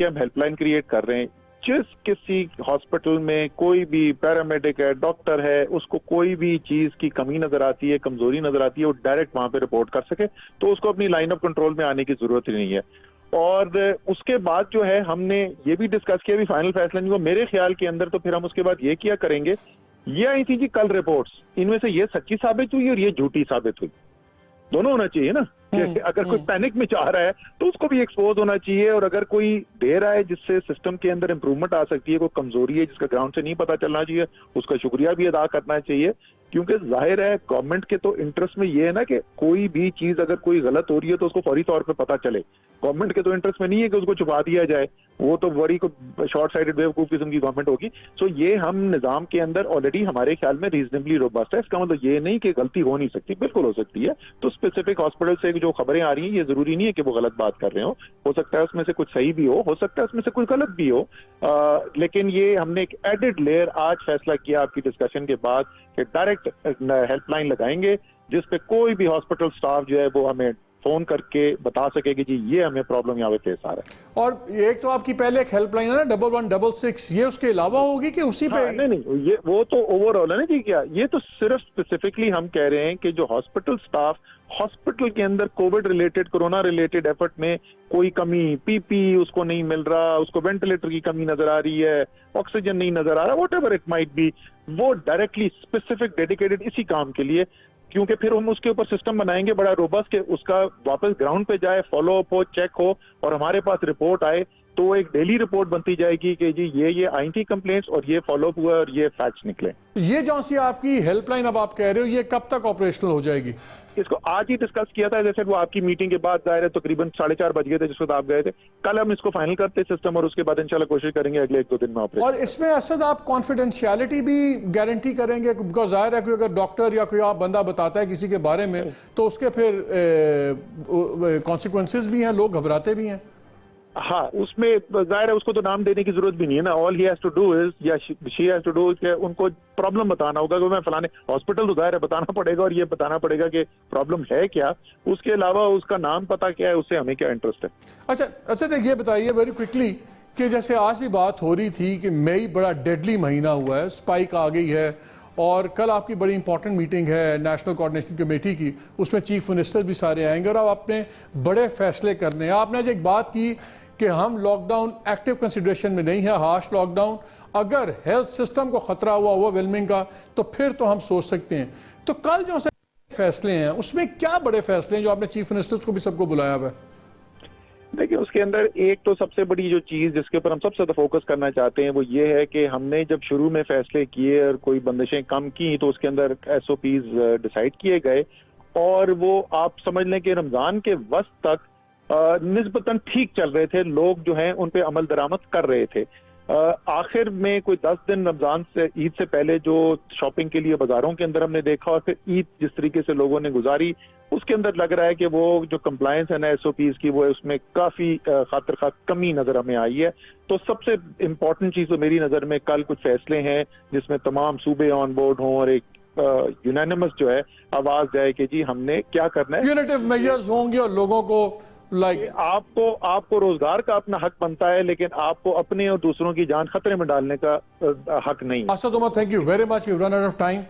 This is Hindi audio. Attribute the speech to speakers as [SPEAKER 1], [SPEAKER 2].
[SPEAKER 1] कि हम हेल्पलाइन क्रिएट कर रहे हैं। जिस किसी हॉस्पिटल में कोई भी पैरामेडिक है, डॉक्टर है, उसको कोई भी चीज की कमी नजर आती है, कमजोरी नजर आती है, वो डायरेक्ट वहां पे रिपोर्ट कर सके, तो उसको अपनी लाइन ऑफ कंट्रोल में आने की जरूरत ही नहीं है। और उसके बाद जो है हमने ये भी डिस्कस किया, भी फाइनल फैसला नहीं हुआ मेरे ख्याल के अंदर, तो फिर हम उसके बाद ये किया करेंगे, ये आई थी जी कल रिपोर्ट्स, इनमें से ये सच्ची साबित हुई और ये झूठी साबित हुई, दोनों होना चाहिए ना। कि अगर कोई पैनिक में चाह रहा है तो उसको भी एक्सपोज होना चाहिए, और अगर कोई दे रहा है जिससे सिस्टम के अंदर इंप्रूवमेंट आ सकती है, कोई कमजोरी है जिसका ग्राउंड से नहीं पता चलना चाहिए, उसका शुक्रिया भी अदा करना चाहिए। क्योंकि जाहिर है गवर्नमेंट के तो इंटरेस्ट में ये है ना कि कोई भी चीज अगर कोई गलत हो रही है तो उसको फौरी तौर पे पता चले। गवर्नमेंट के तो इंटरेस्ट में नहीं है कि उसको छुपा दिया जाए, वो तो बड़ी को शॉर्ट साइडेड बेवकूफ किस्म की गवर्नमेंट होगी। सो ये हम निजाम के अंदर ऑलरेडी हमारे ख्याल में रीजनेबली रोबस्ट है। इसका मतलब ये नहीं कि गलती हो नहीं सकती, बिल्कुल हो सकती है। तो स्पेसिफिक हॉस्पिटल से जो खबरें आ रही हैं, ये जरूरी नहीं है कि वो गलत बात कर रहे हो सकता है उसमें से कुछ सही भी हो सकता है उसमें से कुछ गलत भी हो। लेकिन ये हमने एक एडेड लेयर आज फैसला किया आपकी डिस्कशन के बाद कि डायरेक्ट हेल्पलाइन लगाएंगे, जिसपे कोई भी हॉस्पिटल स्टाफ जो है वो हमें फोन करके बता सके कि जी ये हमें प्रॉब्लम यहाँ पे फेस आ रहा है।
[SPEAKER 2] और एक तो आपकी पहले एक हेल्पलाइन है ना 1166, ये उसके अलावा होगी कि उसी पे?
[SPEAKER 1] नहीं, ये वो तो ओवरऑल है ना जी। क्या ये तो सिर्फ स्पेसिफिकली हम कह रहे हैं कि जो हॉस्पिटल स्टाफ हॉस्पिटल के अंदर Covid related, corona related effort में कोई कमी, पीपी उसको नहीं मिल रहा, उसको वेंटिलेटर की कमी नजर आ रही है, ऑक्सीजन नहीं नजर आ रहा, व्हाटएवर इट माइट बी, वो डायरेक्टली स्पेसिफिक डेडिकेटेड इसी काम के लिए, क्योंकि फिर हम उसके ऊपर सिस्टम बनाएंगे बड़ा रोबस्ट के उसका वापस ग्राउंड पे जाए, फॉलो अप हो, चेक हो, और हमारे पास रिपोर्ट आए तो एक डेली रिपोर्ट बनती जाएगी कि जी ये आई थी कंप्लेंट्स और ये फॉलो अप हुआ और ये फैक्ट्स निकले।
[SPEAKER 2] ये जो सी आपकी हेल्पलाइन अब आप कह रहे हो, ये कब तक ऑपरेशनल हो जाएगी?
[SPEAKER 1] इसको आज ही डिस्कस किया था, जैसे वो आपकी मीटिंग के बाद दायरे तकरीबन 4:30 बज गए थे जिस वक्त आप गए थे। कल हम इसको फाइनल करते सिस्टम, और उसके बाद इंशाल्लाह कोशिश करेंगे अगले 1-2 दिन में ऑपरेशन।
[SPEAKER 2] और इसमें असद आप कॉन्फिडेंशियलिटी भी गारंटी करेंगे? बिकॉज जाहिर है कि अगर डॉक्टर या कोई आप बंदा बताता है किसी के बारे में तो उसके फिर कॉन्सिक्वेंसेस भी हैं, लोग घबराते भी हैं।
[SPEAKER 1] हाँ, उसमें जाहिर है उसको तो नाम देने की जरूरत भी नहीं है ना। All he has to do is, या शी हैज टू डू, उनको प्रॉब्लम बताना होगा कि मैं फलाने हॉस्पिटल, तो जाहिर है बताना पड़ेगा और ये बताना पड़ेगा कि प्रॉब्लम है क्या। उसके अलावा उसका नाम पता क्या है, उससे हमें क्या इंटरेस्ट है।
[SPEAKER 2] अच्छा देखिए, बताइए वेरी क्विकली कि जैसे आज भी बात हो रही थी कि मई बड़ा डेडली महीना हुआ है, स्पाइक आ गई है, और कल आपकी बड़ी इंपॉर्टेंट मीटिंग है नेशनल कोऑर्डिनेशन कमेटी की, उसमें चीफ मिनिस्टर भी सारे आएंगे और अब आपने बड़े फैसले करने हैं। आपने आज एक बात की कि हम लॉकडाउन एक्टिव कंसिडरेशन में नहीं है, हार्श लॉकडाउन, अगर हेल्थ सिस्टम को खतरा हुआ ओवरवेलमिंग का तो फिर तो हम सोच सकते हैं। तो कल जो से फैसले हैं उसमें क्या बड़े फैसले हैं जो आपने चीफ मिनिस्टर्स को भी सबको बुलाया हुआ है?
[SPEAKER 1] देखिए, उसके अंदर एक तो सबसे बड़ी जो चीज जिसके ऊपर हम सबसे ज्यादा फोकस करना चाहते हैं वो ये है कि हमने जब शुरू में फैसले किए और कोई बंदिशें कम की तो उसके अंदर SOPs डिसाइड किए गए, और वो आप समझ लें कि रमजान के वक्त तक निस्बतन ठीक चल रहे थे, लोग जो हैं उन पे अमल दरामद कर रहे थे। आखिर में कोई 10 दिन रमजान से, ईद से पहले जो शॉपिंग के लिए बाजारों के अंदर हमने देखा, और फिर ईद जिस तरीके से लोगों ने गुजारी, उसके अंदर लग रहा है कि वो जो कंप्लायंस है ना SOPs की, वो उसमें काफी खातिर खा कमी नजर हमें आई है। तो सबसे इम्पोर्टेंट चीज तो मेरी नजर में कल कुछ फैसले हैं जिसमें तमाम सूबे ऑन बोर्ड हों और एक यूनानिमस जो है आवाज जाए कि जी हमने क्या करना है।
[SPEAKER 2] यूनिटिव मेजर्स होंगे और लोगों को
[SPEAKER 1] आपको रोजगार का अपना हक बनता है, लेकिन आपको अपने और दूसरों की जान खतरे में डालने का हक नहीं है।
[SPEAKER 2] Asad Umar, thank you very much, you run out of time.